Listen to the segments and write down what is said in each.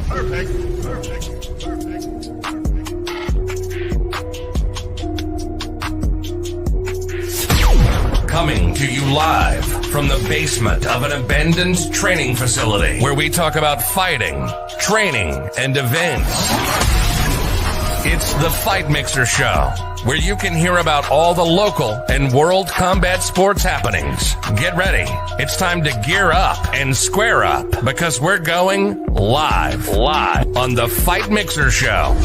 Coming to you live from the basement of an abandoned training facility where we talk about fighting, training, and events. It's the Fight Mixer Show, where you can hear about all the local and world combat sports happenings. Get ready. It's time to gear up and square up because we're going live on the Fight Mixer Show.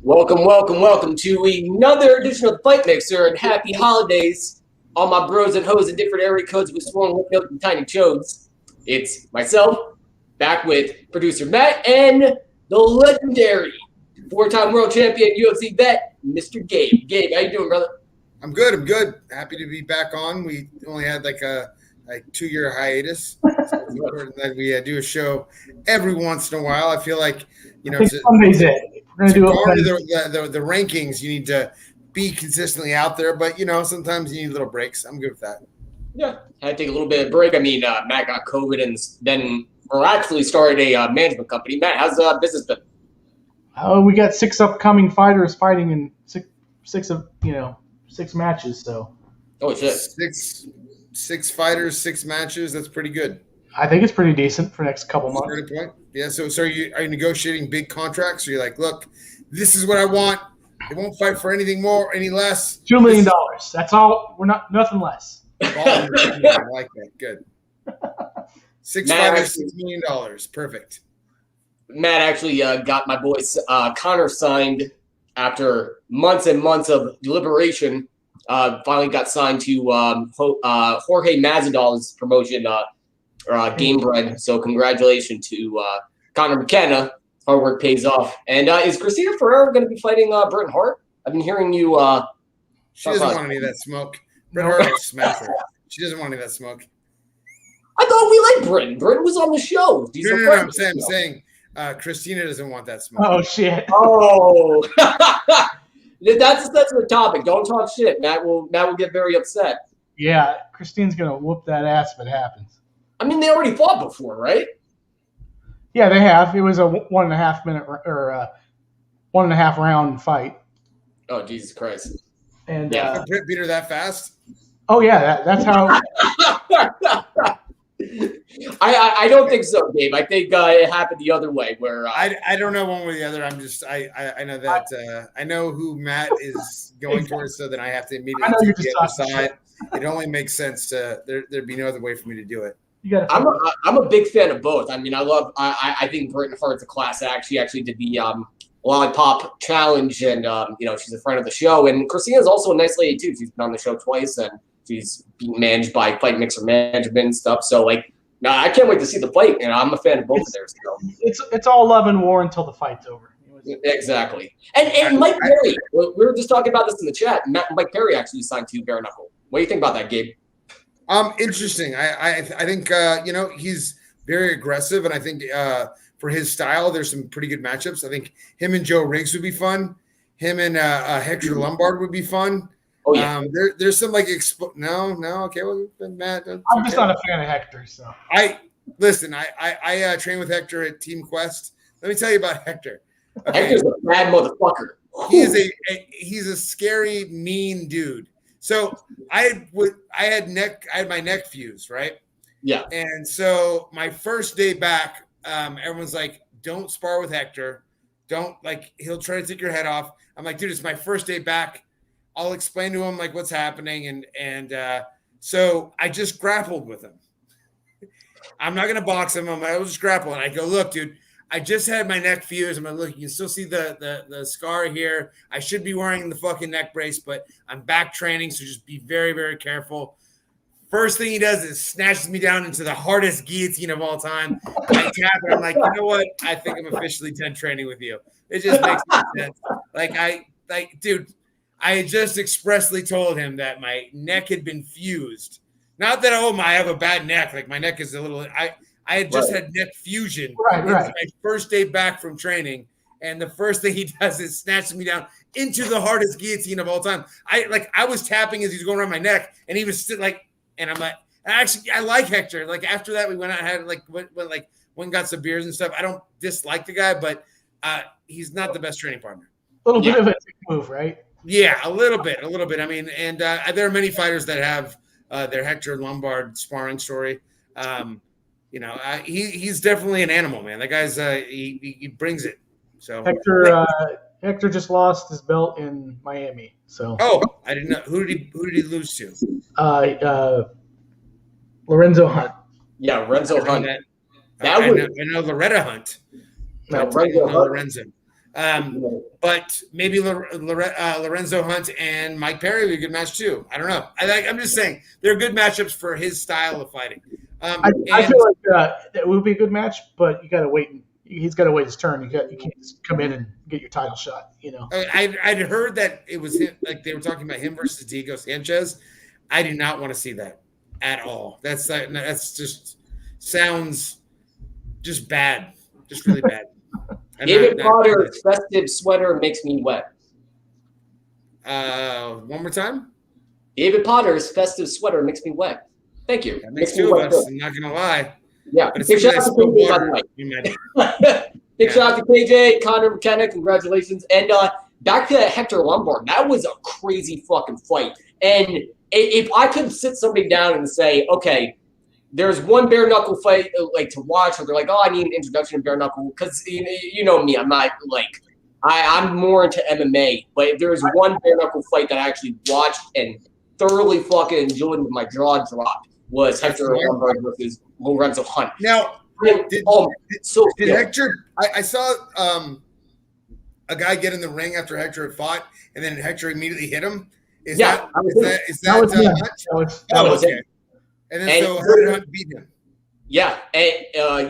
Welcome to another edition of Fight Mixer, and happy holidays, all my bros and hoes in different area codes with sworn whip milk and tiny chodes. It's myself, back with producer Matt, and the legendary four-time world champion UFC vet, Mr. Gabe. Gabe, how you doing, brother? I'm good. Happy to be back on. We only had like a 2-year hiatus. So it's important that we do a show every once in a while. I feel like, Sunday's it. We're gonna do the rankings. You need to be consistently out there, but sometimes you need little breaks. I'm good with that. Yeah, had to take a little bit of break. I mean, Matt got COVID and then miraculously started a management company. Matt, how's business been? We got 6 upcoming fighters fighting in six matches. So. Oh shit! Six fighters, 6 matches. That's pretty good. I think it's pretty decent for the next couple months. Pretty point. Yeah. So are you negotiating big contracts? Or you're like, look, this is what I want. I won't fight for anything more, any less. $2 million. That's all. We're not nothing less. I like that. Good. 6 fighters, $6 million. Perfect. Matt actually got my boy Connor signed after months and months of deliberation. Finally got signed to Jorge Masvidal's promotion, Gamebred. So congratulations to Connor McKenna. Hard work pays off. And is Christina Ferreira going to be fighting Britain Hart? I've been hearing you. She doesn't want any of that smoke. Britain Hart will smash her. She doesn't want any of that smoke. I thought we liked Britain. Britain was on the show. No. I'm saying Christina doesn't want that smoke. Oh shit. Oh. That's the topic. Don't talk shit. Matt will get very upset. Yeah, Christine's gonna whoop that ass if it happens. I mean, they already fought before, right? Yeah, they have. It was a 1.5 minute or 1.5 round fight. Oh, Jesus Christ! And Britt beat her that fast? Oh yeah, that's how. I don't think so, Dave. I think it happened the other way. Where I don't know one way or the other. I'm just I know that I know who Matt is going towards, so then I have to immediately take the other side. It only makes sense to there'd be no other way for me to do it. I'm a big fan of both. I mean, I think Britain Hart's a class act. She actually did the Lollipop Challenge, and she's a friend of the show. And Christina's also a nice lady too. She's been on the show twice, and she's being managed by Fight Mixer Management and stuff. So I can't wait to see the fight. I'm a fan of both of theirs. It's all love and war until the fight's over. Exactly. And Mike Perry, we were just talking about this in the chat. Mike Perry actually signed to Bare Knuckle. What do you think about that, Gabe? Interesting. I think he's very aggressive, and I think for his style, there's some pretty good matchups. I think him and Joe Riggs would be fun. Him and Hector Lombard would be fun. Oh yeah. There's some no. Okay, well, Matt. I'm just not a fan of Hector, so I train with Hector at Team Quest. Let me tell you about Hector. Okay. Hector's a bad motherfucker. He's a scary, mean dude. So I had my neck fused, right? Yeah. And so my first day back, everyone's like, "Don't spar with Hector. Don't he'll try to take your head off." I'm like, "Dude, it's my first day back. I'll explain to him what's happening." And so I just grappled with him. I'm not gonna box him. I was just grappling. I go, "Look, dude, I just had my neck fused. I'm like, look, you can still see the scar here. I should be wearing the fucking neck brace, but I'm back training, so just be very, very careful." First thing he does is snatches me down into the hardest guillotine of all time. I tap it. I'm like, you know what? I think I'm officially done training with you. It just makes no sense. Dude, I had just expressly told him that my neck had been fused. Not that I have a bad neck. Like my neck is a little. I had just had neck fusion. Right. My first day back from training, and the first thing he does is snatches me down into the hardest guillotine of all time. I was tapping as he was going around my neck, and he was like. And I'm like, actually, I like Hector. Like after that, we went out and had went and got some beers and stuff. I don't dislike the guy, but he's not the best training partner. A little bit of a dick move, right? Yeah, a little bit. I mean, and there are many fighters that have their Hector Lombard sparring story. He's definitely an animal, man. That guy's he brings it. So Hector just lost his belt in Miami. So I didn't know who did he lose to? Lorenzo Hunt. Yeah, Lorenzo Hunt. I know Loretta Hunt. Lorenzo. But maybe Lorenzo Hunt and Mike Perry would be a good match too. I don't know. I'm just saying they're good matchups for his style of fighting. I feel like it would be a good match, but you got to wait. He's got to wait his turn. You can't just come in and get your title shot. I'd heard that it was him, like they were talking about him versus Diego Sanchez. I do not want to see that at all. That's just sounds just bad, just really bad. David Potter's festive sweater makes me wet. One more time. David Potter's festive sweater makes me wet. Thank you. That makes two of us. I'm not gonna lie. Yeah. But Big shout out to KJ, by the way. Big shout out to KJ, Connor McKenna. Congratulations. And back to Hector Lombard. That was a crazy fucking fight. And if I could sit somebody down and say, okay, there's one bare knuckle fight to watch, or they're like, oh, I need an introduction to bare knuckle, because you know me, I'm not I'm more into MMA. But if there's one bare knuckle fight that I actually watched and thoroughly fucking enjoyed with my jaw dropped, was Hector Lombard versus Lorenzo Hunt. Now, did Hector? I saw a guy get in the ring after Hector had fought, and then Hector immediately hit him. Is that Hunt? Okay. And then so how did Hunt beat him? Yeah, and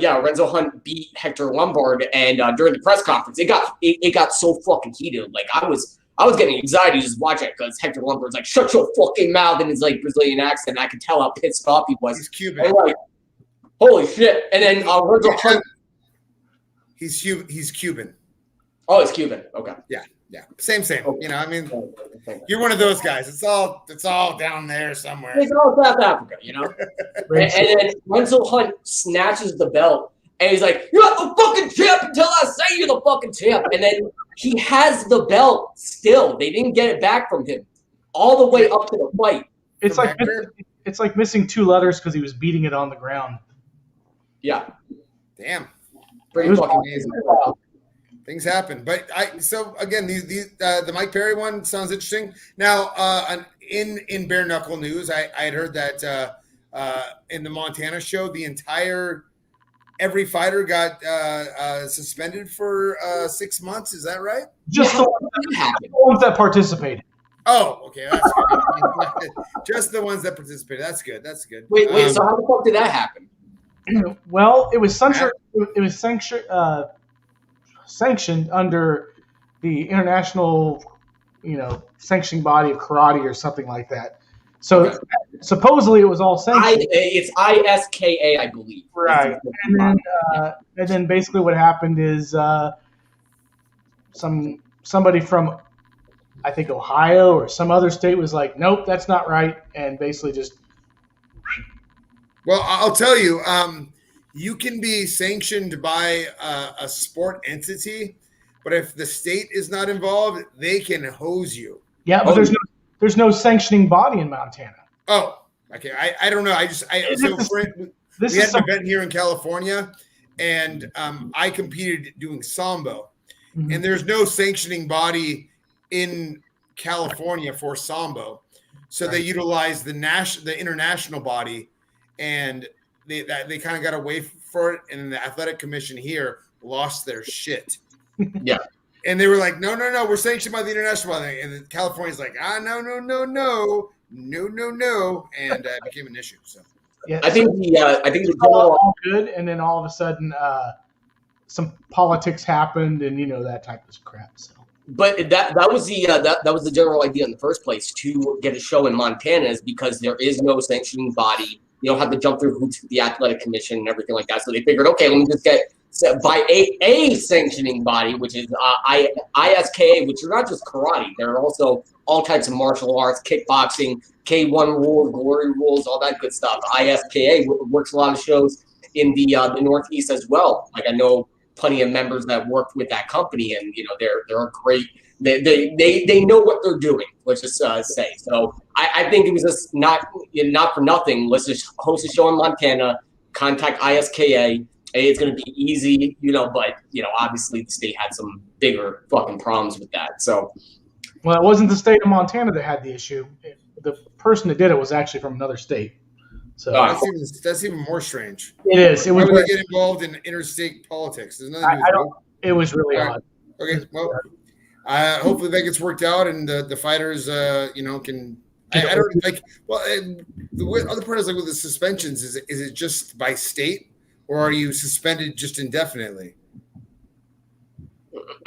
Lorenzo Hunt beat Hector Lombard, and during the press conference, it got so fucking heated. Like I was getting anxiety just watching it because Hector Lombard's like, shut your fucking mouth in his Brazilian accent. I could tell how pissed off he was. He's Cuban. And holy shit. And then Lorenzo Hunt. He's Cuban. Oh, it's Cuban. Okay. Yeah. Same. Okay. You're one of those guys. It's all down there somewhere. It's all South Africa, and then Lorenzo Hunt snatches the belt. And he's like, you're not the fucking champ until I say you're the fucking champ. And then he has the belt still. They didn't get it back from him all the way up to the fight. It's like missing two letters because he was beating it on the ground. Yeah. Damn. Pretty fucking amazing. Things happen. But so again, the Mike Perry one sounds interesting. Now, in bare knuckle news, I had heard that in the Montana show, every fighter got suspended for 6 months. Is that right? Just the ones that participated. Oh, okay. That's good. Just the ones that participated. That's good. Wait. So how the fuck did that happen? Well, it was sanctioned under the international, sanctioning body of karate or something like that. So supposedly it was all sanctioned. It's ISKA, I believe. Right. And then basically what happened is somebody from, I think, Ohio or some other state was like, nope, that's not right, and basically just. Well, I'll tell you, you can be sanctioned by a sport entity, but if the state is not involved, they can hose you. Yeah, but there's no sanctioning body in Montana. Oh, okay. I don't know. We had an event here in California, and I competed doing Sambo, and there's no sanctioning body in California for Sambo, so they utilize the international body, and they kind of got away for it, and the athletic commission here lost their shit. Yeah. And they were like, no, we're sanctioned by the international body. And California's like, no, no, and it became an issue. So Yeah, I think the all good, and then all of a sudden, some politics happened, and that type of crap. So, but that was the that was the general idea in the first place to get a show in Montana, is because there is no sanctioning body. You don't have to jump through hoops with the athletic commission and everything like that. So they figured, okay, let me just get by a sanctioning body, which is ISKA, which are not just karate. There are also all types of martial arts, kickboxing, K1 rules, glory rules, all that good stuff. ISKA works a lot of shows in the Northeast as well. Like I know plenty of members that work with that company, and they're great. They know what they're doing. Let's just say. So I think it was just not for nothing. Let's just host a show in Montana. Contact ISKA. It's going to be easy, but obviously the state had some bigger fucking problems with that. So, well, it wasn't the state of Montana that had the issue. The person that did it was actually from another state. So that's even more strange. It is. It was. Why would they get involved in interstate politics? There's nothing to do with it. It was really odd. Okay, well, hopefully that gets worked out, and the fighters, can. I don't like. Well, the other part is like with the suspensions. Is it just by state? Or are you suspended just indefinitely?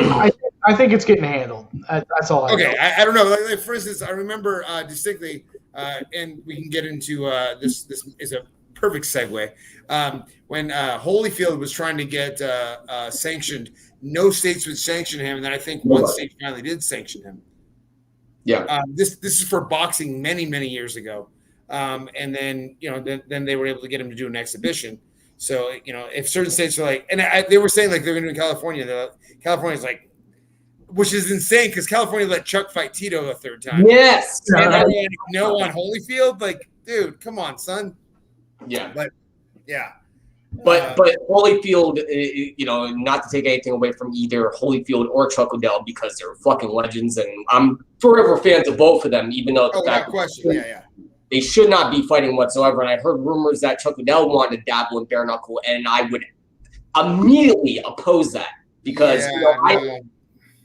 I think it's getting handled. That's all. Okay, I don't know. Like, for instance, I remember distinctly, and we can get into this. This is a perfect segue. When Holyfield was trying to get sanctioned, no states would sanction him, and then I think one state finally did sanction him. Yeah. This is for boxing many years ago, and then then they were able to get him to do an exhibition. So, if certain states are like, and they were saying like they're going to do in California, California's like, which is insane because California let Chuck fight Tito a third time. Yes. And everyone no on Holyfield, like, dude, come on, son. Yeah. But yeah. But Holyfield, not to take anything away from either Holyfield or Chuck Liddell because they're fucking legends, and I'm forever fans of both of them, even though without question, yeah. They should not be fighting whatsoever. And I heard rumors that Chuck Liddell wanted to dabble in bare knuckle, and I would immediately oppose that because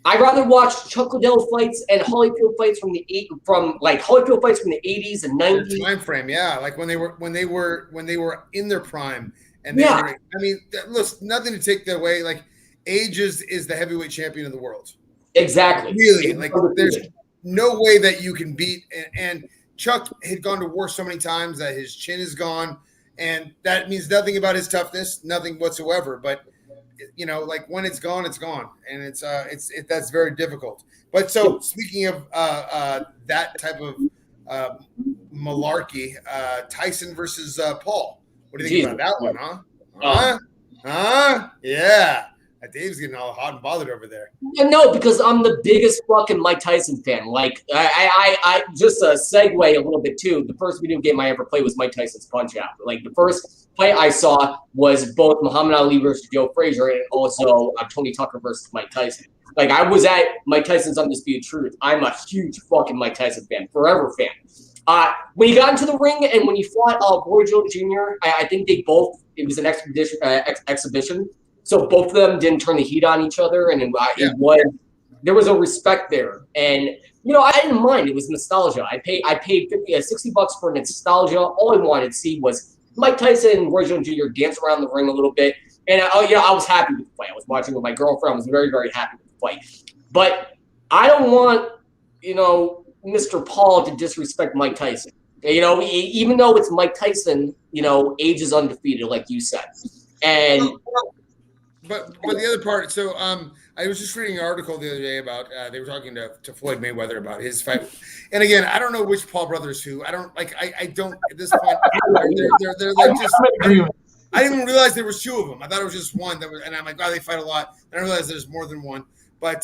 I'd rather watch Chuck Liddell fights and Holyfield fights from the Holyfield fights from the 80s and 90s. Time frame, yeah, like when they were in their prime, and they were, I mean, listen, nothing to take that away. Like, age is the heavyweight champion of the world. Exactly. Really, like there's no way that you can beat and Chuck had gone to war so many times that his chin is gone, and that means nothing about his toughness, nothing whatsoever. But like when it's gone, and it's that's very difficult. But so speaking of that type of malarkey, Tyson versus Paul. What do you think about that one, huh? Yeah. Dave's getting all hot and bothered over there. No, because I'm the biggest fucking Mike Tyson fan. Like, I just a segue a little bit too. The first video game I ever played was Mike Tyson's Punch Out. Like, the first fight I saw was both Muhammad Ali versus Joe Frazier and also Tony Tucker versus Mike Tyson. Like, I was at Mike Tyson's Undisputed Truth. I'm a huge fucking Mike Tyson fan, forever fan. When he got into the ring and when he fought Roy Jones Jr., I think they both, it was an exhibition. So both of them didn't turn the heat on each other, and there was a respect there. And I didn't mind. It was nostalgia. I paid $60 for nostalgia. All I wanted to see was Mike Tyson and Roy Jones Jr. dance around the ring a little bit. And I was happy with the fight. I was watching with my girlfriend. I was very, very happy with the fight. But I don't want Mr. Paul to disrespect Mike Tyson. Even though it's Mike Tyson, age is undefeated, like you said, and. But the other part, so I was just reading an article the other day about they were talking to Floyd Mayweather about his fight, and again, I don't know which Paul brothers who. I don't like. I don't at this point. They're like just. I didn't even realize there was two of them. I thought it was just one. That was, and I'm like, wow, they fight a lot. And I realized there's more than one. But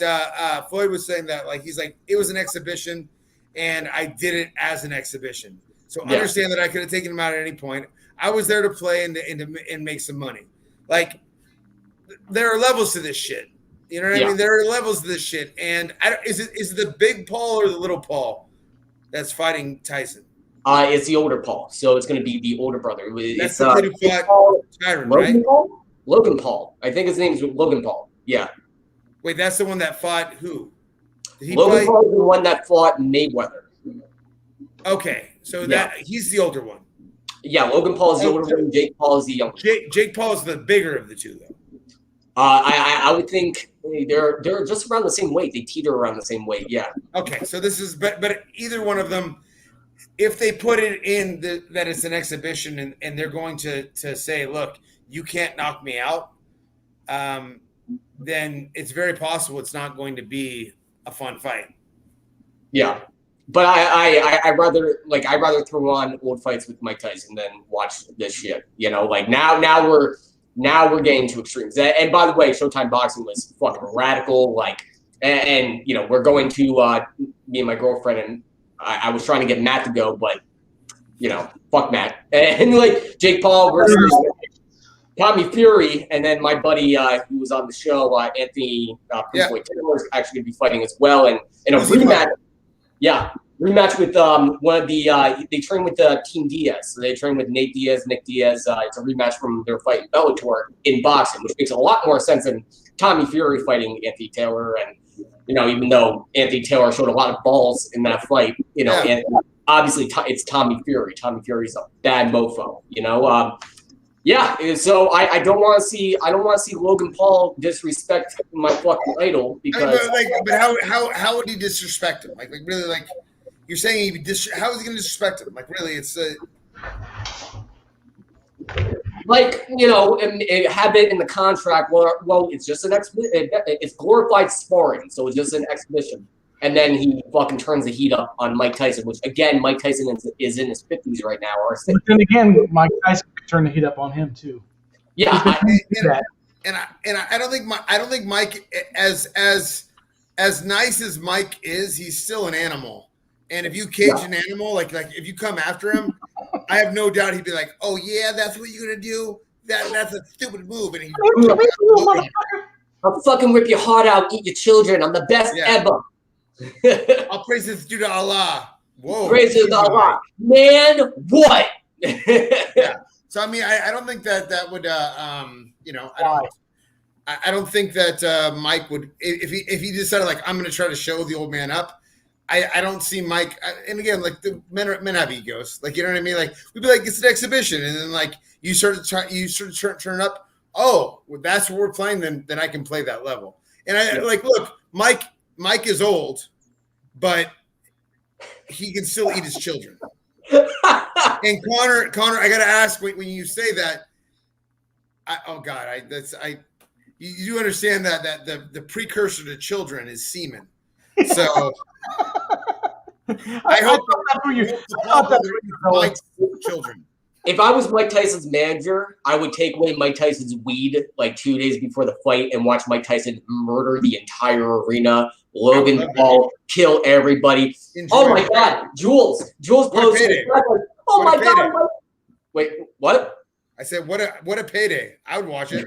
Floyd was saying that he's like it was an exhibition, and I did it as an exhibition. So understand that I could have taken him out at any point. I was there to play and make some money. Like. There are levels to this shit. You know what I mean? There are levels to this shit. And is it the big Paul or the little Paul that's fighting Tyson? It's the older Paul. So it's going to be the older brother. That's the kid who fought Tyron, right? Logan Paul. I think his name is Logan Paul. Yeah. Wait, that's the one that fought who? Logan Paul is the one that fought Mayweather. Okay, so Yeah. that he's the older one. Yeah, Logan Paul is the older one. Jake Paul is the younger. Jake Paul is the bigger of the two, though. I would think they're just around the same weight. They teeter around the same weight. Yeah. Okay, so this is but either one of them, if they put it in that it's an exhibition and they're going to say, look, you can't knock me out, then it's very possible it's not going to be a fun fight. Yeah. But I rather throw on old fights with Mike Tyson than watch this shit. You know, like now we're getting to extremes. And by the way, Showtime Boxing was fucking radical. Like, and you know, we're going to me and my girlfriend, and I was trying to get Matt to go, but you know, fuck Matt. And like Jake Paul versus Tommy Fury, and then my buddy who was on the show, Anthony Taylor, is actually going to be fighting as well, and in a rematch. Yeah, rematch with one of the they train with Team Diaz. So they train with Nick Diaz. It's a rematch from their fight in Bellator in boxing, which makes a lot more sense than Tommy Fury fighting Anthony Taylor. And you know, even though Anthony Taylor showed a lot of balls in that fight, you know, and obviously it's Tommy Fury. Tommy Fury's a bad mofo, you know. Yeah, so I don't want to see Logan Paul disrespect my fucking idol because. But how would he disrespect him? Like really, like you're saying how is he going to disrespect him? Like really, it's like, you know, have it in the contract. Well, it's just an it's glorified sparring, so it's just an exhibition. And then he fucking turns the heat up on Mike Tyson, which again, Mike Tyson is in his 50s right now. But then again, Mike Tyson could turn the heat up on him too. Yeah, I don't think Mike, as nice as Mike is, he's still an animal. And if you cage an animal, like if you come after him, I have no doubt he'd be like, "Oh yeah, that's what you're gonna do. That's a stupid move." And I'll fucking rip your heart out, eat your children. I'm the best ever. I'll praise this due to Allah. Whoa. Praise to Allah. Man, what? Yeah. So I mean, I don't think that would you know, I don't think that Mike would if he decided like I'm gonna try to show the old man up. I don't see Mike, and again, like the men have egos, like you know what I mean. Like we'd be like, it's an exhibition, and then like you sort of turn up. Oh, well, that's what we're playing. Then I can play that level. And I like look, Mike is old, but he can still eat his children. And Connor, I gotta ask when you say that. You do understand that the precursor to children is semen. So I hope that's where you children. If I was Mike Tyson's manager, I would take away Mike Tyson's weed like 2 days before the fight and watch Mike Tyson murder the entire arena. Logan Paul kill everybody. Oh my God, Jules posted. Oh my God. Wait, what? I said, what a payday. I would watch it.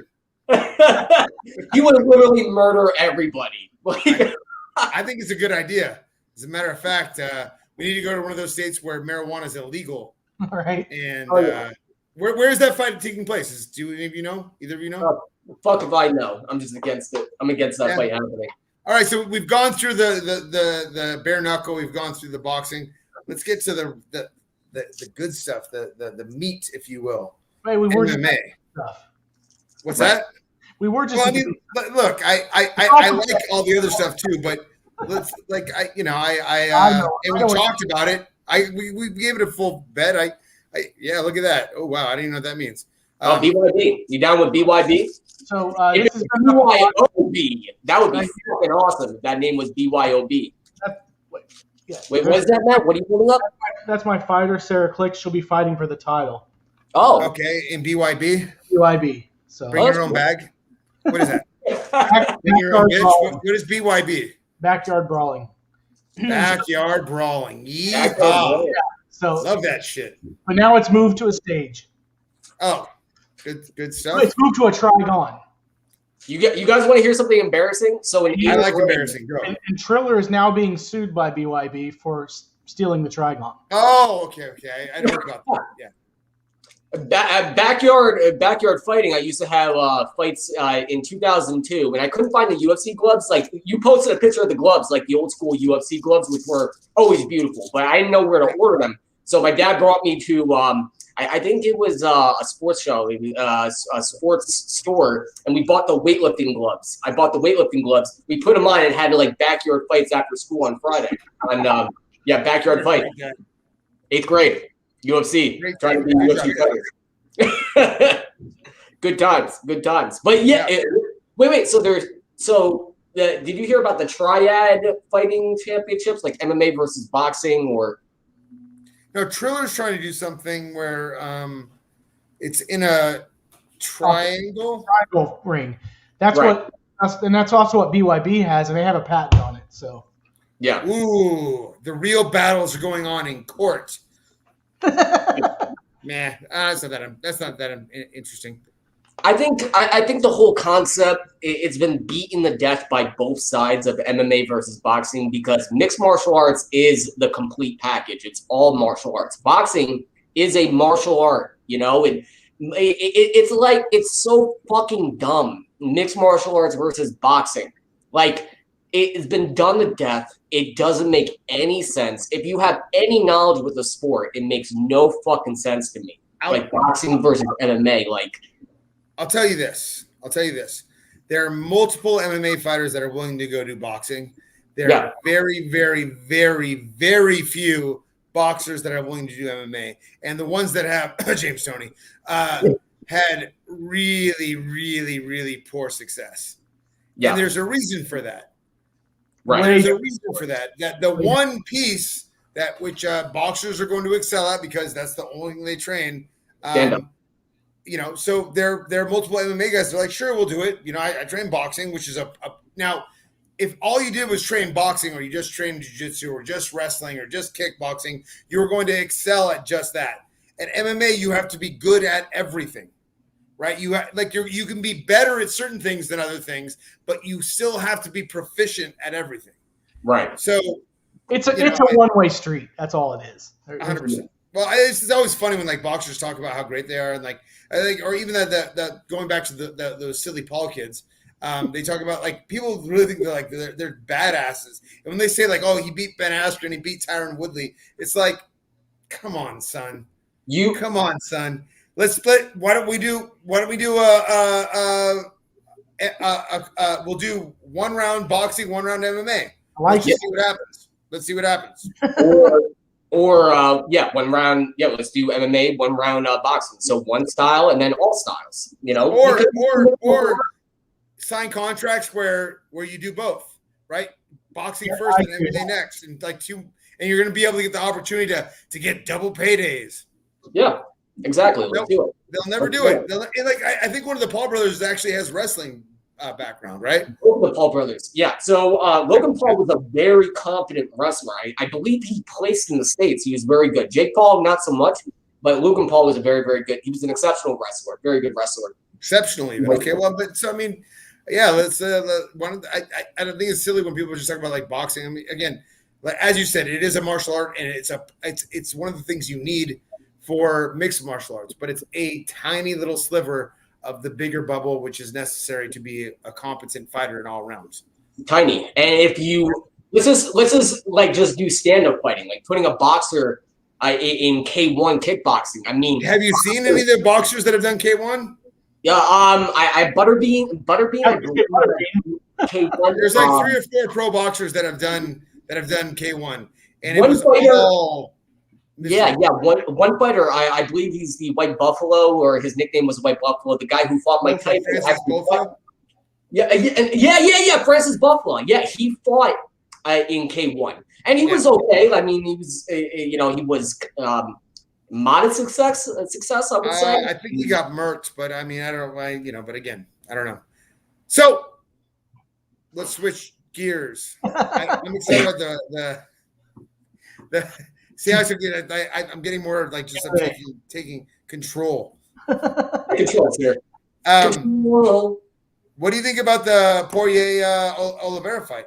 He would literally murder everybody. I think it's a good idea. As a matter of fact, we need to go to one of those states where marijuana is illegal. All right. And where is that fight taking place? Do any of you know? Either of you know? Fuck if I know. I'm just against it. I'm against that fight happening. All right, so we've gone through the bare knuckle. We've gone through the boxing. Let's get to the good stuff, the meat, if you will. Right, we were MMA. Stuff. What's that? We were just. Well, I mean, look, I like all the other stuff too, but let's and we talked about it. We gave it a full bet. Yeah, look at that. Oh wow, I didn't even know what that means. BYB. You down with BYB? So this is BYOB. That would be fucking awesome if that name was BYOB. Wait, what is that, Matt? What are you pulling up? That's my fighter, Sarah Click. She'll be fighting for the title. Oh, okay. In BYB. BYB. So bring your own bag. What is that? Bring your own bitch. What is BYB? Backyard brawling. Backyard brawling. Yeehaw. So love that shit. But now it's moved to a stage. Oh, good stuff. It's moved to a Trigon. You guys want to hear something embarrassing? So I like embarrassing. Go. And Triller is now being sued by BYB for stealing the Trigon. Oh, okay. I know about that. Yeah. Backyard fighting. I used to have fights in 2002, and I couldn't find the UFC gloves. Like you posted a picture of the gloves, like the old school UFC gloves, which were always beautiful, but I didn't know where to order them. So my dad brought me to I think it was a sports show, a sports store, and we bought the weightlifting gloves. I bought the weightlifting gloves. We put them on and had like backyard fights after school on Friday. And backyard fight. 8th grade. UFC. Trying to be UFC fighters. Good times. But wait. Did you hear about the Triad fighting championships, like MMA versus boxing, or? No, Triller's trying to do something where it's in a triangle ring. That's right. That's also what BYB has, and they have a patent on it. So. Yeah. Ooh, the real battles are going on in court. That's not that interesting. I think the whole concept, it's been beaten to death by both sides of MMA versus boxing, because mixed martial arts is the complete package. It's all martial arts. Boxing is a martial art, and it's like, it's so fucking dumb. Mixed martial arts versus boxing, like, it's been done to death. It doesn't make any sense. If you have any knowledge with the sport, it makes no fucking sense to me. Like boxing versus MMA, like. I'll tell you this. There are multiple MMA fighters that are willing to go do boxing. There are very, very, very, very few boxers that are willing to do MMA. And the ones that have, James Toney, had really, really, really poor success. Yeah. And there's a reason for that. Right. There's a reason for that. That the one piece that which boxers are going to excel at, because that's the only thing they train. So there are multiple MMA guys. They're like, sure, we'll do it. I train boxing, which is now, if all you did was train boxing, or you just trained jiu-jitsu, or just wrestling, or just kickboxing, you were going to excel at just that. At MMA, you have to be good at everything, right? You can be better at certain things than other things, but you still have to be proficient at everything. Right. So it's a one-way street. That's all it is. 100%. Well, it's always funny when like boxers talk about how great they are, and like I think, or even that going back to those silly Paul kids, they talk about like people really think they're badasses, and when they say like, oh, he beat Ben Askren, he beat Tyron Woodley, it's like, come on, son. Let's split. Why don't we do we'll do 1 round boxing, 1 round MMA. Let's see what happens. Or 1 round. Yeah, let's do MMA, 1 round boxing. So one style and then all styles. Or sign contracts where you do both, right? Boxing first and MMA next, and and you're going to be able to get the opportunity to get double paydays. Yeah, exactly. Let's do it. They'll never do it. I think one of the Paul brothers actually has wrestling background, right? The Paul brothers. Yeah. So Logan Paul was a very confident wrestler. I believe he placed in the States. He was very good. Jake Paul, not so much, but Logan Paul was a very, very good. He was an exceptional wrestler, very good wrestler. Exceptionally. Okay. Well, but so I mean, yeah. Let's. I don't think it's silly when people just talk about like boxing. I mean, again, like as you said, it is a martial art, and it's one of the things you need for mixed martial arts, but it's a tiny little sliver of the bigger bubble, which is necessary to be a competent fighter in all rounds. Tiny. And if you let's just like just do stand-up fighting, like putting a boxer in K1 kickboxing. I mean, have you seen any of the boxers that have done K1? Yeah, I Butterbean. K1. There's like 3 or 4 pro boxers that have done K1, and it was all. Yeah. One fighter, I believe he's the White Buffalo, or his nickname was White Buffalo. The guy who fought Mike Tyson. Yeah. Francis Buffalo. Yeah, he fought in K1, and he was okay. I mean, he was, he was modest success. I would say. I think he got murked, but I mean, I don't know why. But again, I don't know. So let's switch gears. I'm excited about the. See how I'm getting more like just taking control. Control here. What do you think about the Poirier Oliveira fight?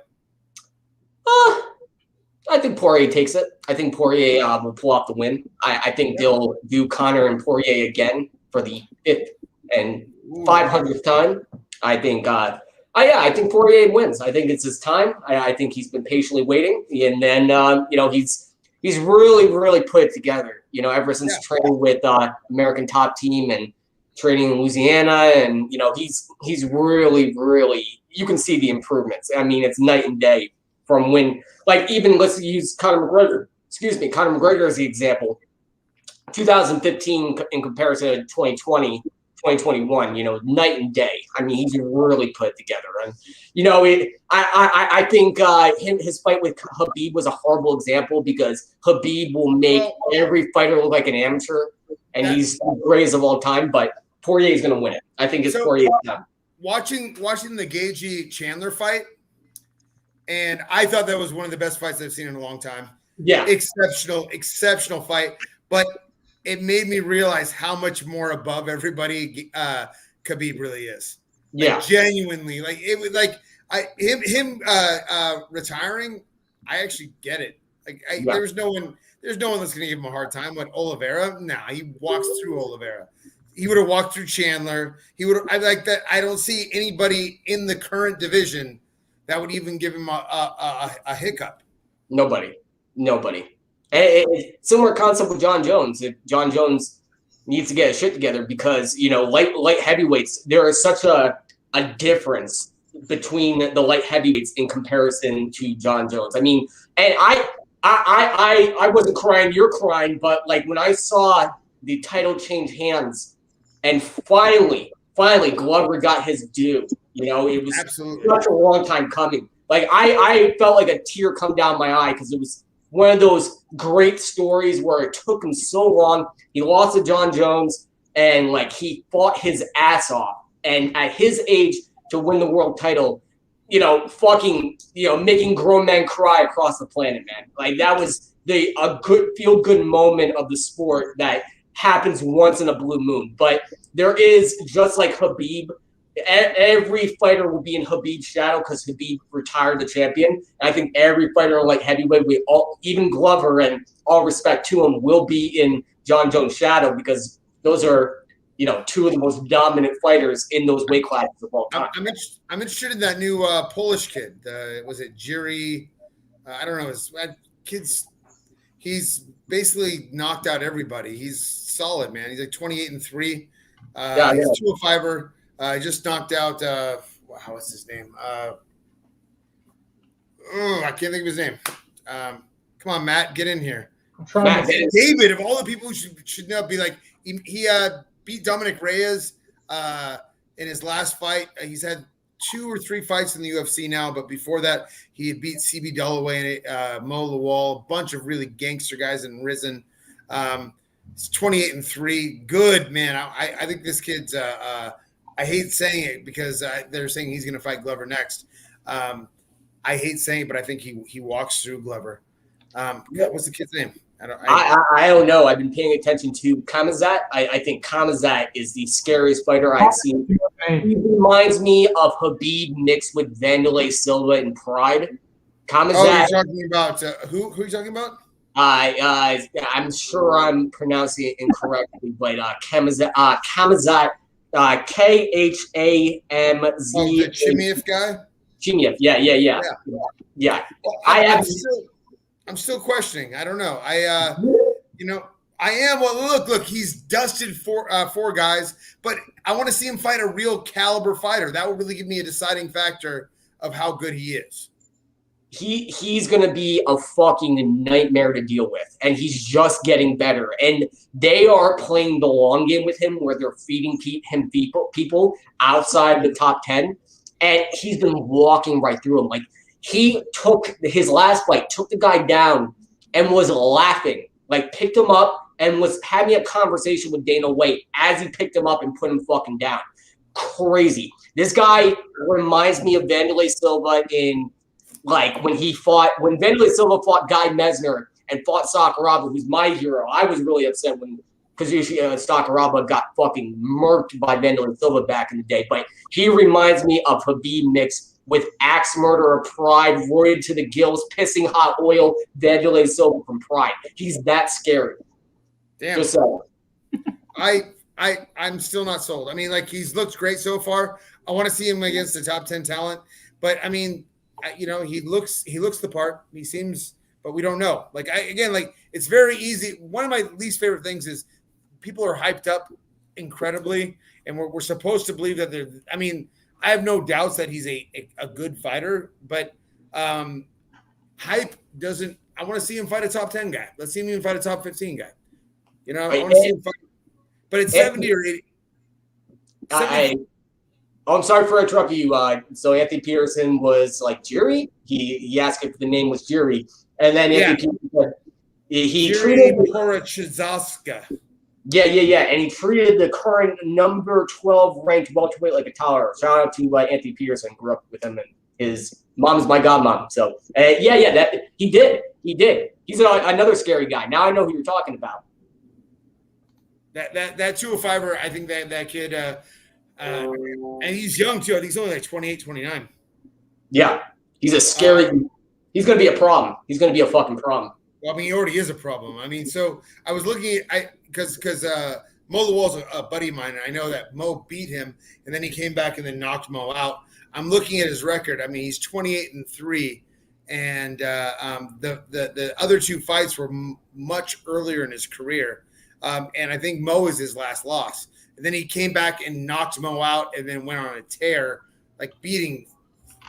I think Poirier takes it. I think Poirier will pull off the win. I think they'll do Conor and Poirier again for the 5th and 500th time. I think. I think Poirier wins. I think it's his time. I think he's been patiently waiting, and then he's really put it together. Ever since training with American Top Team and training in Louisiana, and he's really you can see the improvements. I mean, it's night and day from when, like, even let's use Conor McGregor. Conor McGregor as the example. 2015 in comparison to 2020, 2021, night and day. I mean, he's really put it together. And, I think his fight with Khabib was a horrible example because Khabib will make every fighter look like an amateur, and he's the greatest of all time, but Poirier is going to win it. I think it's Poirier's time. Watching the Gaethje Chandler fight, and I thought that was one of the best fights I've seen in a long time. Yeah. Exceptional fight. But it made me realize how much more above everybody Khabib really is. Yeah. Genuinely. Like it was like him retiring, I actually get it. Like there's no one that's gonna give him a hard time. What, Oliveira? Nah, he walks through Oliveira. He would have walked through Chandler. I like that. I don't see anybody in the current division that would even give him a hiccup. Nobody. And similar concept with John Jones. If John Jones needs to get his shit together because, light heavyweights, there is such a difference between the light heavyweights in comparison to John Jones. I mean, and I wasn't crying, you're crying, but like when I saw the title change hands and finally Glover got his due, it was absolutely such a long time coming. Like I felt like a tear come down my eye because it was one of those great stories where it took him so long. He lost to John Jones and like he fought his ass off. And at his age to win the world title, making grown men cry across the planet, man. Like that was a good feel good moment of the sport that happens once in a blue moon. But there is, just like Khabib, every fighter will be in Khabib's shadow because Khabib retired the champion. And I think every fighter like heavyweight, even Glover, and all respect to him, will be in John Jones' shadow because those are, two of the most dominant fighters in those weight classes of all time. I'm interested in that new Polish kid. Was it Jiri? I don't know. His kid's. He's basically knocked out everybody. He's solid, man. He's like 28-3. He's 205er. I just knocked out. What's his name? I can't think of his name. Come on, Matt, get in here. David, of all the people who should know, be like he beat Dominic Reyes in his last fight. He's had 2 or 3 fights in the UFC now, but before that, he had beat CB Dalloway and Mo Lawal, a bunch of really gangster guys in Risen. It's 28-3. Good, man. I think this kid's. I hate saying it because they're saying he's going to fight Glover next. I hate saying it, but I think he walks through Glover. What's the kid's name? I don't know. I've been paying attention to Khamzat. I think Khamzat is the scariest fighter I've seen. He reminds me of Khabib mixed with Wanderlei Silva in Pride. Khamzat. Oh, you're talking about who are you talking about? I'm sure I'm pronouncing it incorrectly, but Khamzat, Khamzat, Khamz. The Chimaev guy. Chimaev, yeah. I'm still questioning. I don't know. I am. Well, look. He's dusted 4 guys, but I want to see him fight a real caliber fighter. That will really give me a deciding factor of how good he is. He's going to be a fucking nightmare to deal with, and he's just getting better. And they are playing the long game with him, where they're feeding him people outside the top 10, and he's been walking right through them. Like he took his last fight, took the guy down, and was laughing. Like picked him up and was having a conversation with Dana White as he picked him up and put him fucking down. Crazy. This guy reminds me of Wanderlei Silva in. Like when Wanderlei Silva fought Guy Mesner and fought Sakuraba, who's my hero. I was really upset because Sakuraba got fucking murked by Wanderlei Silva back in the day. But he reminds me of Khabib mixed with axe murderer Pride, roided to the gills, pissing hot oil, Wanderlei Silva from Pride. He's that scary. Damn. Just so. I'm still not sold. I mean, like, he's looked great so far. I want to see him against the top 10 talent, but I mean, you know, he looks the part. He seems, but we don't know. Like, it's very easy. One of my least favorite things is people are hyped up incredibly, and we're supposed to believe that they're. I mean, I have no doubts that he's a good fighter, but hype doesn't. I want to see him fight a top 10 guy. Let's see him even fight a top 15 guy. You know, I want to see him fight. But it's 70 or 80. I'm sorry for interrupting you. So Anthony Peterson was like Jiri. He asked if the name was Jiri, and then Anthony Peterson, he treated Chizaska. Yeah, and he treated the current number 12 ranked welterweight like a toddler. Shout out to Anthony Peterson. Grew up with him, and his mom's my godmom. So that he did. He's another scary guy. Now I know who you're talking about. That 205er, I think that kid, and he's young too. I think he's only like 28, 29. Yeah, he's a scary. He's going to be a problem. He's going to be a fucking problem. Well, I mean, he already is a problem. I mean, so I was looking at because Mo Lawal's a buddy of mine, and I know that Mo beat him, and then he came back and then knocked Mo out. I'm looking at his record. I mean, he's 28-3, and the other two fights were much earlier in his career. And I think Mo is his last loss. And then he came back and knocked Mo out and then went on a tear, like beating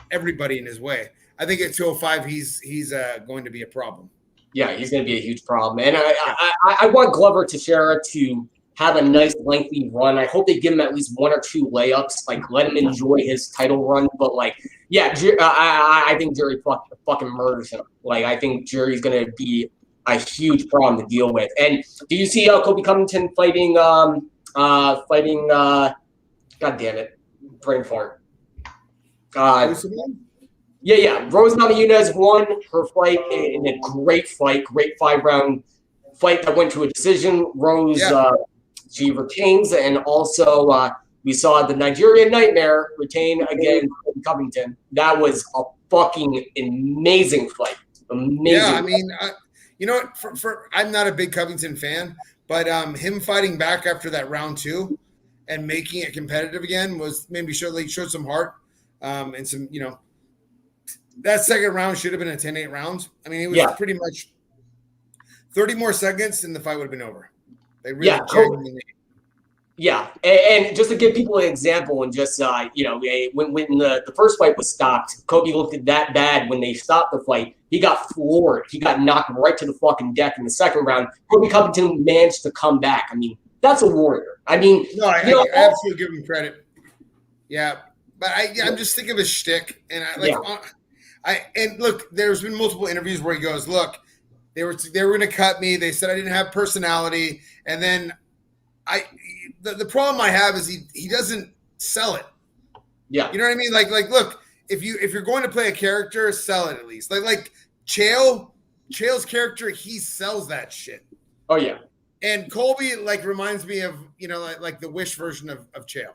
everybody in his way. I think at 205, he's going to be a problem. Yeah, he's going to be a huge problem. And I want Glover Teixeira to have a nice lengthy run. I hope they give him at least one or two layups, like let him enjoy his title run. But like, yeah, I think Jiri fucking murders him. Like, I think Jiri's going to be a huge problem to deal with. And do you see Colby Covington fighting God damn it, brain fart. Yeah. Rose Namajunas won her fight in a great fight, great 5-round fight that went to a decision. Rose, she retains, and also we saw the Nigerian Nightmare retain against Colby Covington. That was a fucking amazing fight. Amazing. Yeah, I mean, you know what? For I'm not a big Covington fan, but him fighting back after that round 2 and making it competitive again was maybe showed some heart and some, you know, that second round should have been a 10-8 round. I mean, it was pretty much 30 more seconds and the fight would have been over. They really Yeah, and just to give people an example, and just you know, when the first fight was stopped, Kobe looked at that bad when they stopped the fight. He got floored. He got knocked right to the fucking deck in the second round. Colby Covington managed to come back. I mean, that's a warrior. I mean, no, I absolutely give him credit. Yeah, but I'm just thinking of his shtick, and and look, there's been multiple interviews where he goes, "Look, they were going to cut me. They said I didn't have personality, and then the problem I have is he doesn't sell it. Yeah, you know what I mean? Like look, if you're going to play a character, sell it at least. Like Chael's character, he sells that shit. Oh yeah. And Colby reminds me of, you know, like the Wish version of Chael.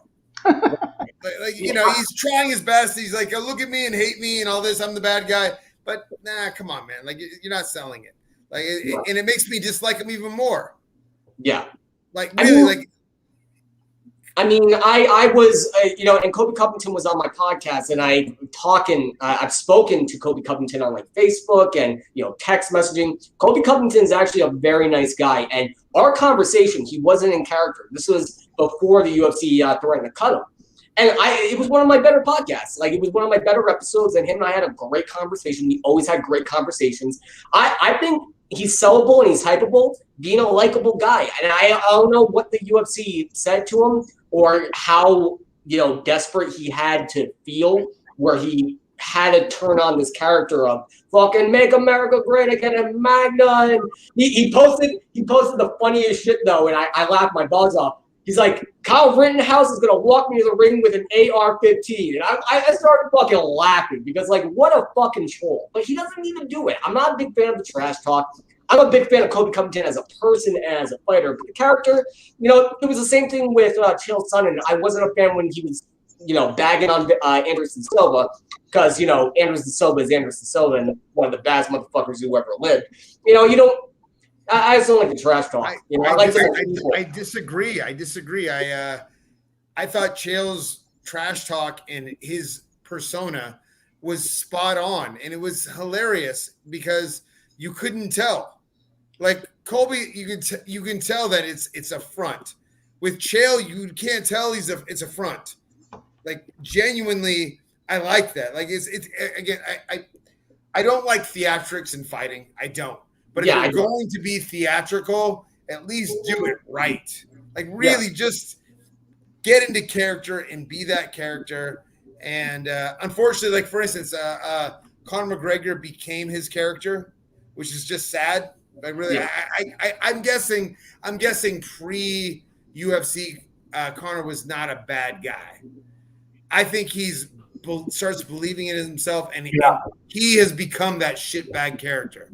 You know, he's trying his best. He's like, oh, look at me and hate me and all this. I'm the bad guy. But nah, come on, man. Like, you're not selling it. And it makes me dislike him even more. Yeah. Like, really, I mean, I was, you know, and Colby Covington was on my podcast, and I've spoken to Colby Covington on Facebook and, you know, text messaging. Colby Covington is actually a very nice guy, and our conversation, he wasn't in character. This was before the UFC threatened to cut him, and it was one of my better podcasts. Like, it was one of my better episodes, and him and I had a great conversation. We always had great conversations. I think he's sellable and he's hypeable, being a likable guy, and I don't know what the UFC said to him, or how, you know, desperate he had to feel, where he had to turn on this character of fucking make America great again and Magna. And he posted the funniest shit though, and I laughed my balls off. He's like, Kyle Rittenhouse is gonna walk me to the ring with an AR-15, and I started fucking laughing because, like, what a fucking troll. But he doesn't even do it. I'm not a big fan of the trash talk. I'm a big fan of Colby Covington as a person and as a fighter. But the character, you know, it was the same thing with Chael Sonnen. I wasn't a fan when he was, you know, bagging on Anderson Silva. because, Anderson Silva is Anderson Silva and one of the baddest motherfuckers who ever lived. You don't. I just don't like the trash talk. I disagree. I thought Chael's trash talk and his persona was spot on, and it was hilarious because you couldn't tell. Like Colby, you can tell that it's a front. With Chael, you can't tell it's a front. Like genuinely, I like that. Like it's again, I don't like theatrics in fighting. I don't. But if you're going to be theatrical, at least do it right. Like really just get into character and be that character. And unfortunately, like for instance, Conor McGregor became his character, which is just sad. But really, I'm guessing pre UFC, Conor was not a bad guy. I think starts believing in himself, and he has become that shitbag character.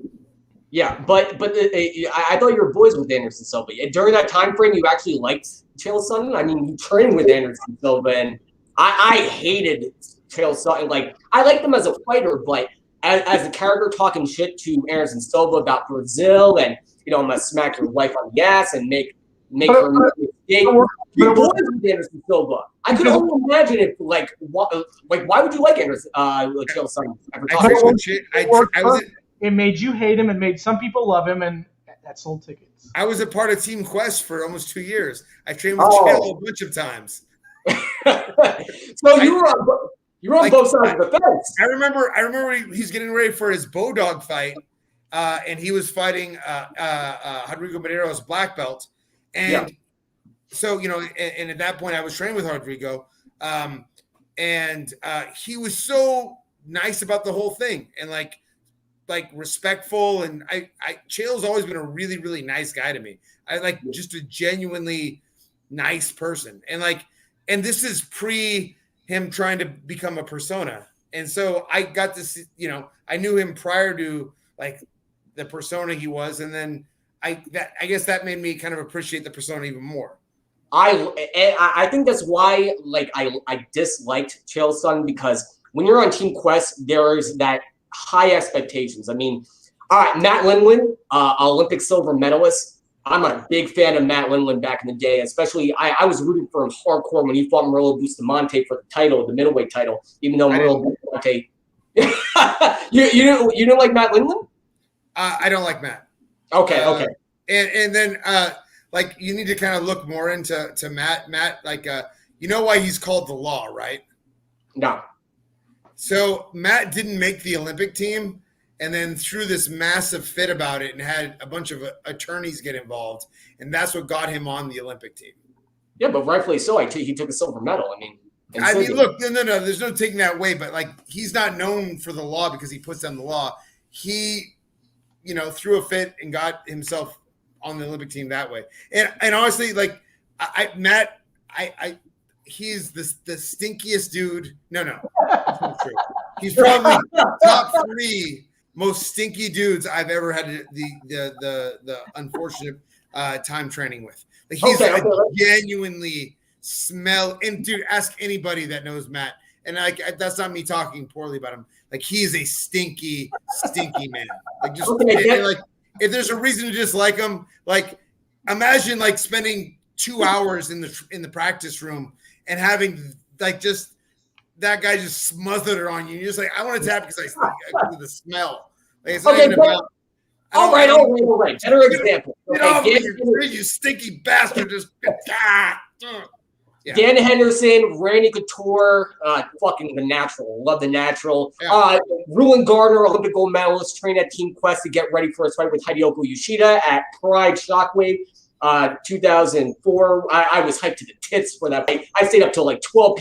Yeah, but I thought you were boys with Anderson Silva. During that time frame, you actually liked Chael Sonnen. I mean, you trained with Anderson Silva, and I hated Chael Sonnen. Like, I liked him as a fighter, but as a character talking shit to Anderson Silva about Brazil and, I'm going to smack your wife on the ass and make her mistake. You're boys with Anderson Silva. I could only imagine if, why would you like Anderson, Chael Sonnen? It made you hate him and made some people love him, and that sold tickets. I was a part of Team Quest for almost 2 years. I trained with Chael a bunch of times. So you were on both sides of the fence. I remember he's getting ready for his Bodog fight, and he was fighting Rodrigo Madero's black belt. And so, and at that point I was training with Rodrigo, and he was so nice about the whole thing and like respectful. And Chael's always been a really, really nice guy to me. I like just a genuinely nice person. And this is pre him trying to become a persona. And so I got to see, I knew him prior to like the persona he was. And then I guess that made me kind of appreciate the persona even more. I think that's why I disliked Chael Sonnen, because when you're on Team Quest, there's that high expectations. I mean, all right, Matt Lindland, Olympic silver medalist. I'm a big fan of Matt Lindland back in the day, especially I was rooting for him hardcore when he fought Murilo Bustamante for the title, the middleweight title, even though Murilo Bustamante. you didn't like Matt Lindland? I don't like Matt. Okay. And then you need to kind of look more into Matt. Matt, you know why he's called the Law, right? No. So Matt didn't make the Olympic team, and then threw this massive fit about it and had a bunch of attorneys get involved, and that's what got him on the Olympic team. Yeah, but rightfully so. He took a silver medal. Look, no, there's no taking that away, but he's not known for the law because he puts down the law. He, threw a fit and got himself on the Olympic team that way. And honestly, Matt, he's the stinkiest dude. No, that's not true. He's probably top 3 most stinky dudes I've ever had the unfortunate time training with. He's genuinely smell. And dude, ask anybody that knows Matt. And that's not me talking poorly about him. He's a stinky man. If there's a reason to dislike him, imagine spending 2 hours in the practice room and having just that guy just smothered on you. You're just I want to tap because I the smell. It's not even about. All right. Better example. Get off you stinky bastard! Just Dan Henderson, Randy Couture, fucking The Natural. Love The Natural. Yeah. Rulen Gardner, Olympic gold medalist, trained at Team Quest to get ready for his fight with Hideyoko Yoshida at Pride Shockwave. 2004. I was hyped to the tits for that fight. I stayed up till 12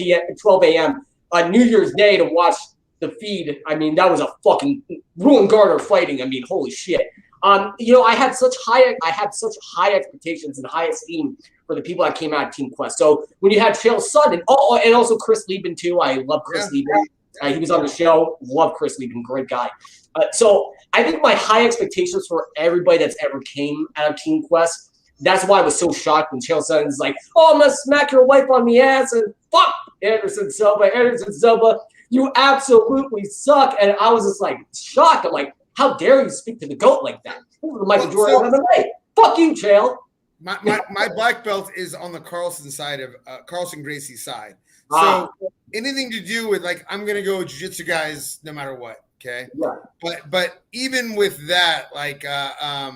a.m. on New Year's Day to watch the feed. I mean, that was a fucking Rulen Gardner fighting. I mean, holy shit. I had such high expectations and high esteem for the people that came out of Team Quest. So when you had Chael Sonnen, and also Chris Lieben too. I love Chris Lieben. He was on the show. Love Chris Lieben, great guy. So I think my high expectations for everybody that's ever came out of Team Quest. That's why I was so shocked when Chael Sonnen's I'm gonna smack your wife on the ass and fuck Anderson Silva. You absolutely suck. And I was just like shocked. I'm like, how dare you speak to the GOAT like that? This is the Michael Jordan of MMA. Fuck you, Chael. My black belt is on the Carlson side of Carlson Gracie side. So anything to do with like, I'm going to go with jiu-jitsu guys no matter what. Okay. Yeah. But even with that, like, I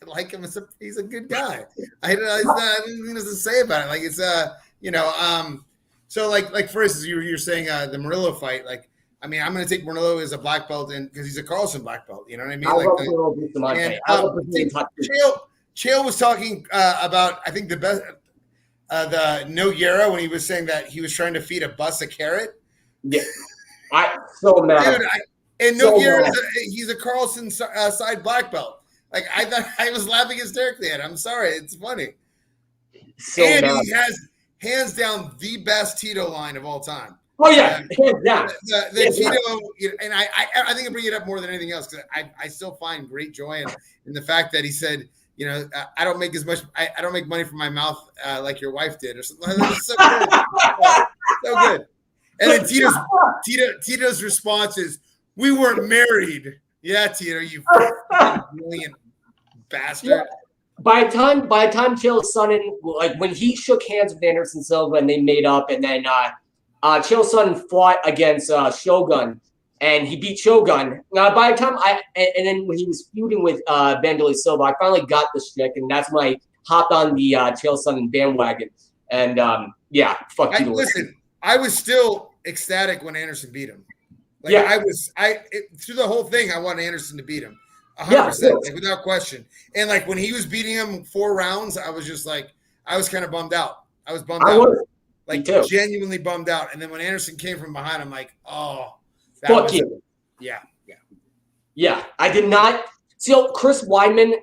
like him as he's a good guy. I don't know to say about it. Like it's so like for instance, you're saying the Murillo fight. Like I mean, I'm going to take Murillo as a black belt and because he's a Carlson black belt. You know what I mean? Chael was talking about I think the best the Nogueira when he was saying that he was trying to feed a bus a carrot. Yeah, I so mad. Dude, and Nogueira he's a Carlson side black belt. Like I thought I was laughing hysterically at it. I'm sorry, it's funny. So and he has hands down the best Tito line of all time. Oh yeah, hands down. The Tito, and I think I bring it up more than anything else because I still find great joy in the fact that he said, you know, I don't make as much. I don't make money from my mouth like your wife did, or something. That's so good, so good. And then Tito's response is, "We weren't married." Yeah, Tito, you brilliant bastard. Yeah. By the time Chael Sonnen, like when he shook hands with Anderson Silva and they made up, and then Chael Sonnen fought against Shogun and he beat Shogun. Now by the time and then when he was feuding with Vanderlei Silva, I finally got the shtick, and that's when I hopped on the Chael Sonnen bandwagon. And yeah, fuck you. Listen, I was still ecstatic when Anderson beat him. Like yeah. Through the whole thing, I wanted Anderson to beat him. 100%, like without question. And like when he was beating him 4 rounds, I was just like, I was kind of bummed out. I was bummed out. Like genuinely bummed out. And then when Anderson came from behind, I'm like, oh, fuck you. Yeah. I did not. See, Chris Weidman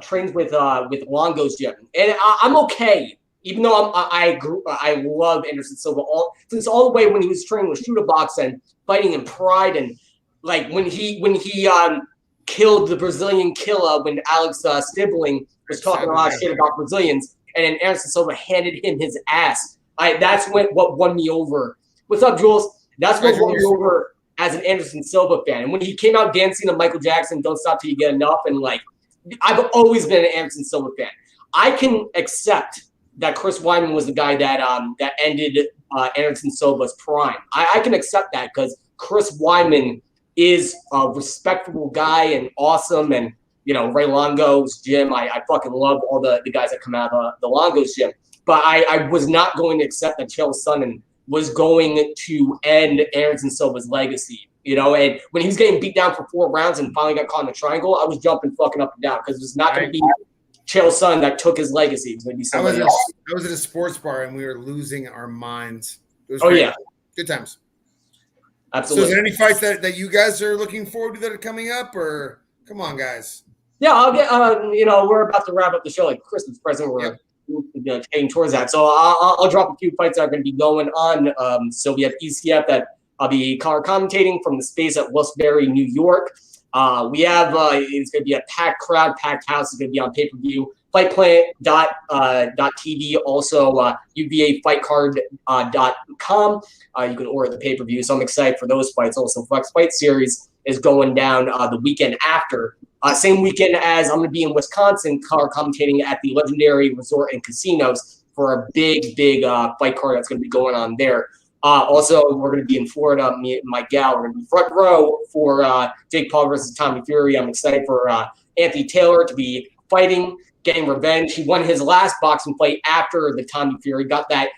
trains with Longo's gym, and I'm okay. Even though I love Anderson Silva all the way when he was training with Shooter Box and fighting in Pride, and like when he killed the Brazilian killer when Alex Stibling was talking a lot of shit about Brazilians, and then Anderson Silva handed him his ass. That's what won me over. What's up, Jules? That's what won me over as an Anderson Silva fan. And when he came out dancing to Michael Jackson, "Don't Stop Till You Get Enough," and like, I've always been an Anderson Silva fan. I can accept that Chris Weidman was the guy that ended Anderson Silva's prime. I can accept that because Chris Weidman is a respectable guy and awesome, and you know, Ray Longo's gym. I fucking love all the guys that come out of the Longo's gym. But I was not going to accept that Chael Sonnen was going to end Anderson Silva's legacy. You know, and when he was getting beat down for 4 rounds and finally got caught in the triangle, I was jumping fucking up and down because it was not going to be Chael Sonnen that took his legacy. It was going to be somebody else. I was at a sports bar and we were losing our minds. It was great. Yeah. Good times. Absolutely. So is there any fights that you guys are looking forward to that are coming up, or come on, guys? Yeah, I'll get. You know, we're about to wrap up the show like Christmas present. We're heading towards that, so I'll drop a few fights that are going to be going on. So we have ECF that I'll be color commentating from the space at Westbury, New York. We have it's going to be a packed crowd, packed house. It's going to be on pay-per-view. FightPlanet.tv, also UVAFightCard.com. You can order the pay-per-view. So I'm excited for those fights. Also, Flex Fight Series is going down the weekend after. Same weekend as I'm going to be in Wisconsin, color commentating at the Legendary Resort and Casinos for a big fight card that's going to be going on there. Also, we're going to be in Florida. Me and my gal, we're going to be front row for Jake Paul versus Tommy Fury. I'm excited for Anthony Taylor to be fighting, getting revenge. He won his last boxing fight after the Tommy Fury, got that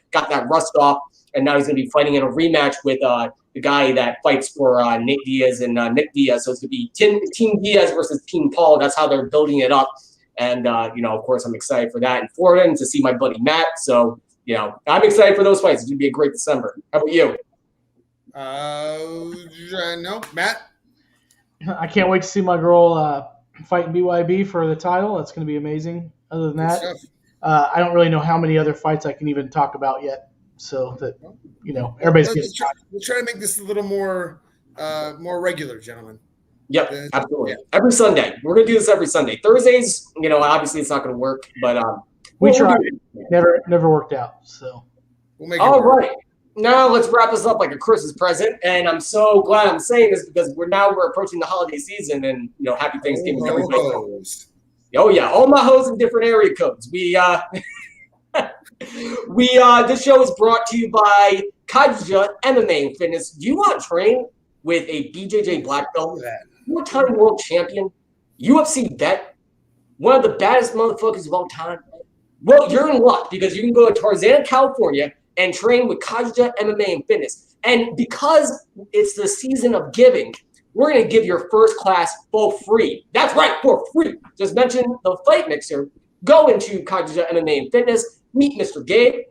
rust off, and now he's going to be fighting in a rematch with the guy that fights for Nick Diaz and Nick Diaz. So it's going to be Team Diaz versus Team Paul. That's how they're building it up. And, you know, of course, I'm excited for that in Florida and to see my buddy Matt. So, you know, I'm excited for those fights. It's going to be a great December. How about you? No, Matt? I can't wait to see my girl fight in BYB for the title. That's going to be amazing. Other than that, I don't really know how many other fights I can even talk about yet. So that, you know, everybody's getting we'll try to make this a little more regular, gentlemen. Yep, absolutely. Yeah. Every Sunday. We're going to do this every Sunday. Thursdays, you know, obviously it's not going to work, but We Well, tried. we'll Never worked out. So. We'll make it All work. right. Now let's wrap this up like a Christmas present. And I'm so glad I'm saying this because we're approaching the holiday season and happy Thanksgiving to everybody. Oh yeah, all my hoes in different area codes. This show is brought to you by Kaija MMA and Fitness. Do you want to train with a BJJ black belt, four-time world champion, UFC vet, one of the baddest motherfuckers of all time? Well, you're in luck because you can go to Tarzana, California and train with Kaija MMA and Fitness. And because it's the season of giving, we're going to give your first class for free. That's right, for free. Just mention the Fight Mixer. Go into Kaija MMA and Fitness. Meet Mr. Gabe.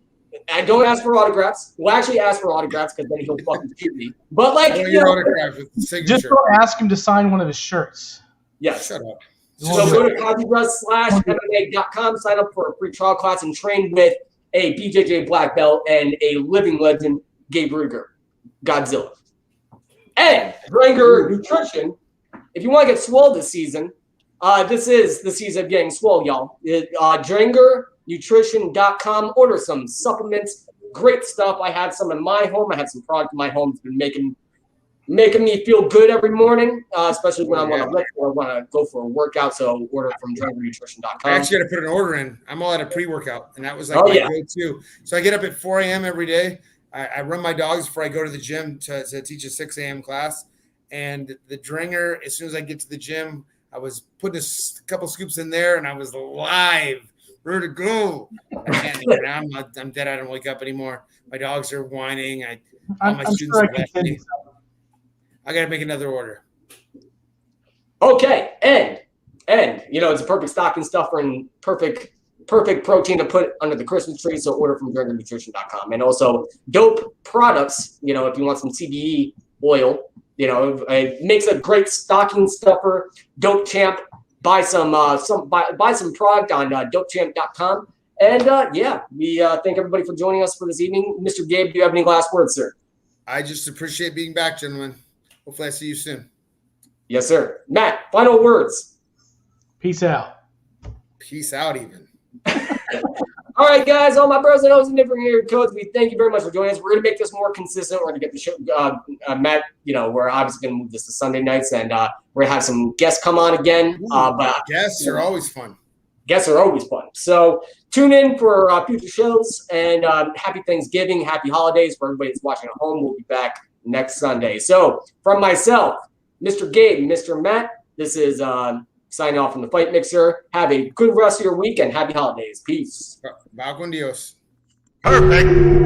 I don't ask for autographs. We'll actually ask for autographs because then he'll fucking shoot me. But autograph with the signature. Just don't ask him to sign one of his shirts. Yes. Shut up. So go to kaija.com, sign up for a free trial class, and train with a BJJ black belt and a living legend, Gabe Ruger, Godzilla. And Dranger Nutrition, if you want to get swole this season, this is the season of getting swole, y'all. DrangerNutrition.com. Order some supplements. Great stuff. I had some in my home. I had some product in my home. It's been making me feel good every morning, especially when I want to lift or I want to go for a workout. So order from DrangerNutrition.com. I actually got to put an order in. I'm all out of pre-workout, and that was like my go-to. So I get up at 4 a.m. every day. I run my dogs before I go to the gym to teach a 6 a.m. class. And the Dranger, as soon as I get to the gym, I was putting a couple scoops in there, and I was live, ready to go. I can't do it now. I'm dead. I don't wake up anymore. My dogs are whining. All my students are left me. I got to make another order. Okay, and it's a perfect stocking stuffer and perfect protein to put under the Christmas tree. So order from DrangerNutrition.com. And also dope products. If you want some CBD oil, it makes a great stocking stuffer. Dope Champ. Buy some product on dopechamp.com. And we thank everybody for joining us for this evening. Mr. Gabe, do you have any last words, sir? I just appreciate being back, gentlemen. Hopefully I see you soon. Yes, sir. Matt, final words. Peace out. Peace out, even. All right, guys, all my brothers and hoes in different area codes, we thank you very much for joining us. We're going to make this more consistent. We're going to get the show, Matt, we're obviously going to move this to Sunday nights, and we're going to have some guests come on again. But guests are always fun. Guests are always fun. So tune in for future shows, and happy Thanksgiving, happy holidays for everybody that's watching at home. We'll be back next Sunday. So from myself, Mr. Gabe, Mr. Matt, this is signing off from the Fight Mixer. Have a good rest of your week and happy holidays. Peace. Va con Dios. Perfect.